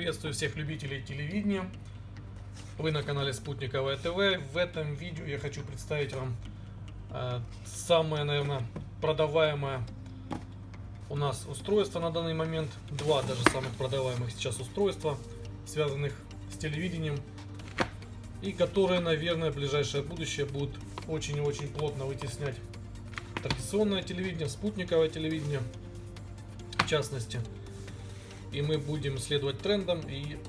Приветствую всех любителей телевидения. Вы на канале Спутниковое ТВ. В этом видео я хочу представить вам самое, наверное, продаваемое у нас устройство на данный момент. Два даже самых продаваемых сейчас устройства, связанных с телевидением. И которые, наверное, в ближайшее будущее будут очень и очень плотно вытеснять традиционное телевидение, спутниковое телевидение в частности. И мы будем следовать трендам, и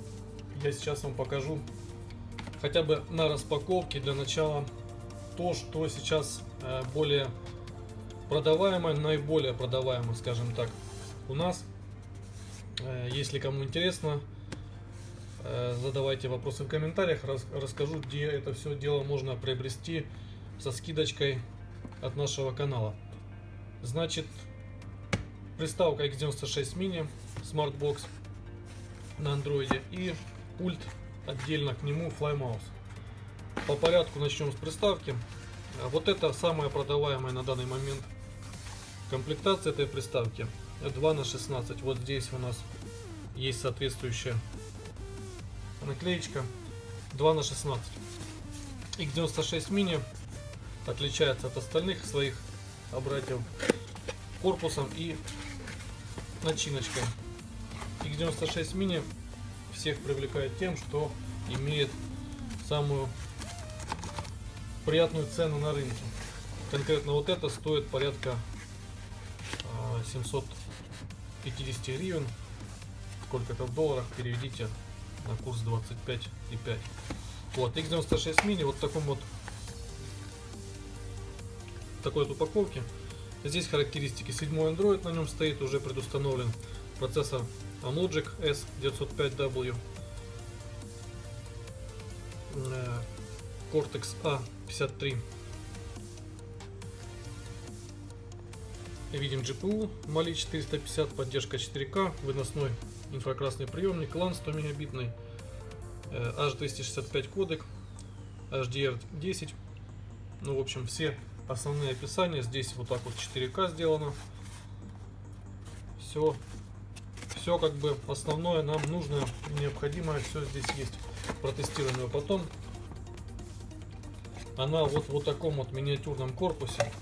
я сейчас вам покажу хотя бы на распаковке для начала то, что сейчас более продаваемое, наиболее продаваемое, скажем так, у нас. Если кому интересно, задавайте вопросы в комментариях, расскажу, где это все дело можно приобрести со скидочкой от нашего канала. Значит, приставка X96 Mini Smartbox на андроиде и пульт отдельно к нему FlyMouse. По порядку начнем с приставки. Вот это самая продаваемая на данный момент комплектация этой приставки 2х16. Вот здесь у нас есть соответствующая наклеечка 2х16. X96 Mini отличается от остальных своих собратьев корпусом и начиночкой. X96 Mini всех привлекает тем, что имеет самую приятную цену на рынке. Конкретно вот это стоит порядка 750 гривен. Сколько это в долларах, переведите на курс 25,5. Вот X96 Mini вот в такой вот упаковке. Здесь характеристики: 7 Android на нем стоит, уже предустановлен процессор Amlogic S905W, Cortex A53. Видим GPU Mali 450, поддержка 4К, выносной инфракрасный приемник, LAN 100 мегабитный, H265 кодек, HDR10. Ну, в общем, все основные описания. Здесь вот так вот 4К сделано. Все как бы основное нам нужное, необходимое, все здесь есть. Протестируем ее потом. Она вот в таком вот миниатюрном корпусе.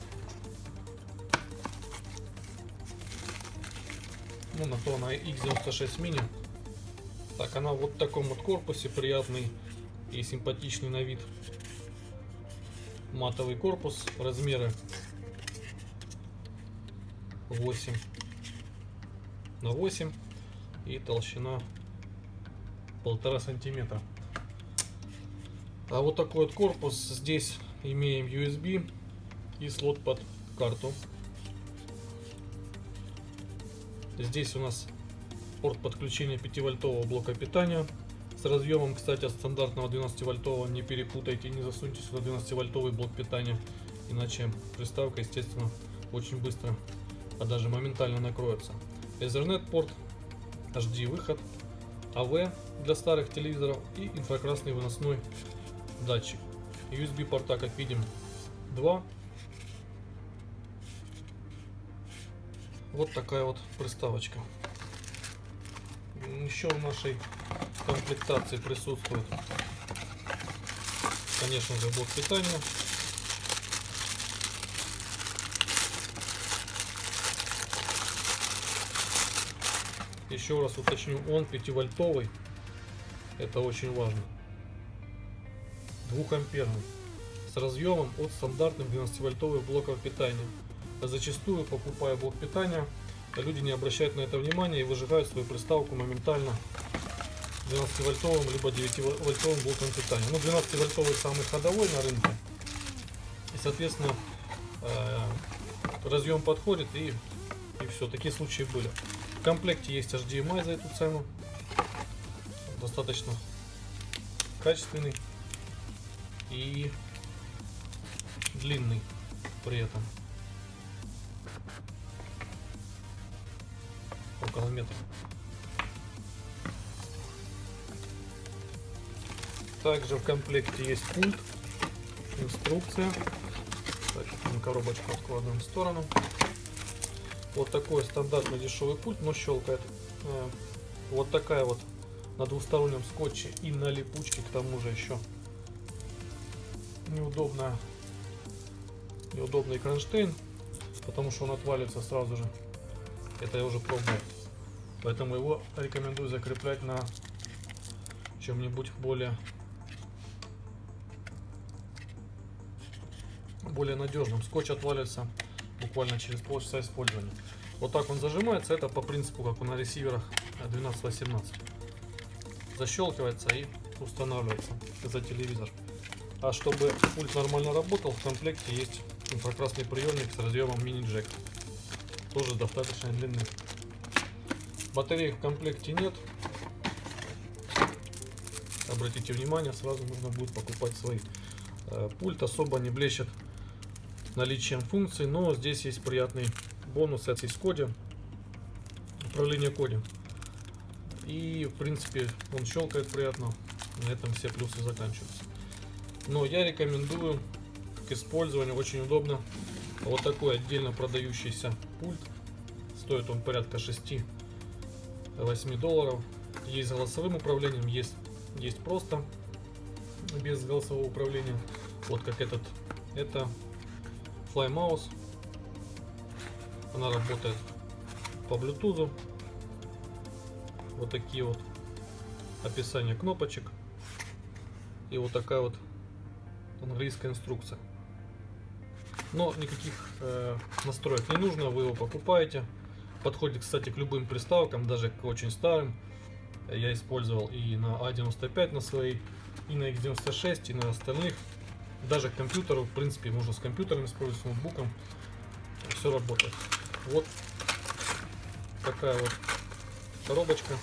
Ну, на то она X96 Mini. Так, она вот в таком вот корпусе, приятный и симпатичный на вид. Матовый корпус, размеры 8 на 8 и толщина 1,5 сантиметра. А вот такой вот корпус. Здесь имеем USB и слот под карту. Здесь у нас порт подключения 5-вольтового блока питания с разъемом, кстати, от стандартного 12-вольтового. Не перепутайте, не засуньте сюда 12-вольтовый блок питания, иначе приставка, естественно, очень быстро, а даже моментально накроется. Ethernet порт, HD выход, AV для старых телевизоров и инфракрасный выносной датчик. USB порта, как видим, 2. Вот такая вот приставочка. Еще в нашей комплектации присутствует, конечно же, блок питания. Еще раз уточню, он 5-вольтовый, это очень важно, 2-амперный, с разъемом от стандартных 12-вольтовых блоков питания. Зачастую, покупая блок питания, люди не обращают на это внимания и выжигают свою приставку моментально 12-вольтовым либо 9-вольтовым блоком питания. Ну, 12-вольтовый самый ходовой на рынке, и, соответственно, разъем подходит, и все, такие случаи были. В комплекте есть HDMI за эту цену, достаточно качественный и длинный при этом, около метра. Также в комплекте есть пульт, инструкция. Так, коробочку откладываем в сторону. Вот такой стандартный дешевый пульт, но щелкает. Вот такая вот на двустороннем скотче и на липучке, к тому же еще неудобный кронштейн, потому что он отвалится сразу же. Это я уже пробовал. Поэтому его рекомендую закреплять на чем-нибудь более надежным. Скотч отвалится буквально через полчаса использования. Вот так он зажимается. Это по принципу, как на ресиверах 12-18. Защелкивается и устанавливается за телевизор. А чтобы пульт нормально работал, в комплекте есть инфракрасный приемник с разъемом мини-джек. Тоже достаточно длинный. Батареек в комплекте нет. Обратите внимание, сразу нужно будет покупать свои. Пульт особо не блещет наличием функций, но здесь есть приятный бонус. Это есть коде, управление коде. И в принципе он щелкает приятно. На этом все плюсы заканчиваются. Но я рекомендую к использованию, очень удобно, вот такой отдельно продающийся пульт. Стоит он порядка $6-8. Есть с голосовым управлением, есть просто без голосового управления. Вот как этот. Это FlyMouse. Она работает по Bluetooth. Вот такие вот описание кнопочек. И вот такая вот английская инструкция. Но никаких настроек не нужно, вы его покупаете. Подходит, кстати, к любым приставкам, даже к очень старым. Я использовал и на A95 на своей, и на X96, и на остальных. Даже к компьютеру, в принципе, можно с компьютером использовать, с ноутбуком. Все работает. Вот такая вот коробочка.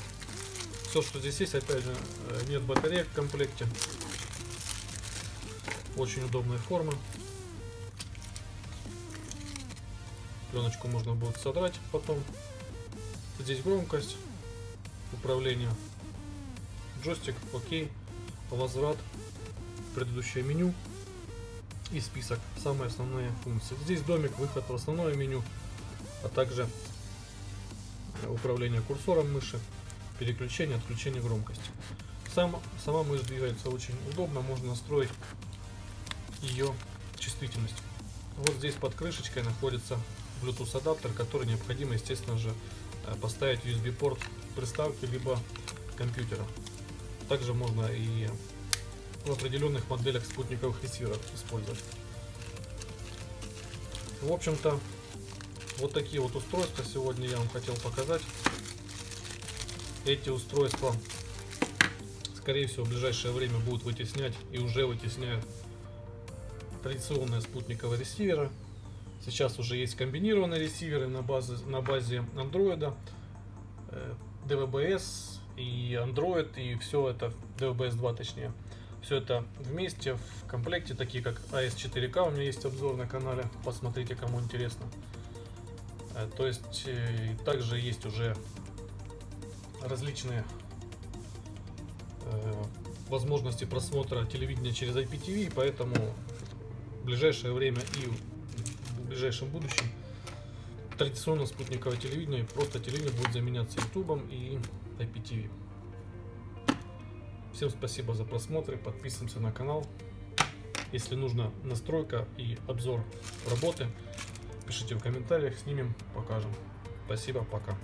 Все, что здесь есть, опять же, нет батареек в комплекте. Очень удобная форма. Пленочку можно будет содрать потом. Здесь громкость, управление, джойстик, окей, возврат, предыдущее меню и список, самые основные функции. Здесь домик, выход в основное меню, а также управление курсором мыши, переключение, отключение громкости. Сама мышь двигается очень удобно, можно настроить ее чувствительность. Вот здесь под крышечкой находится Bluetooth адаптер, который необходимо, естественно же, поставить USB порт приставки либо компьютера. Также можно и в определенных моделях спутниковых ресиверов использовать. В общем-то, вот такие вот устройства сегодня я вам хотел показать. Эти устройства, скорее всего, в ближайшее время будут вытеснять и уже вытесняют традиционные спутниковые ресиверы. Сейчас уже есть комбинированные ресиверы на базе Android, DVB-S и Android, и все это, DVB-S 2 точнее, все это вместе в комплекте, такие как AS4K, у меня есть обзор на канале, посмотрите, кому интересно. То есть также есть уже различные возможности просмотра телевидения через IPTV, поэтому в ближайшее время и в ближайшем будущем традиционно спутниковое телевидение, просто телевидение будет заменяться YouTube и IPTV. Всем спасибо за просмотр, подписываемся на канал. Если нужна настройка и обзор работы, пишите в комментариях, снимем, покажем. Спасибо, пока.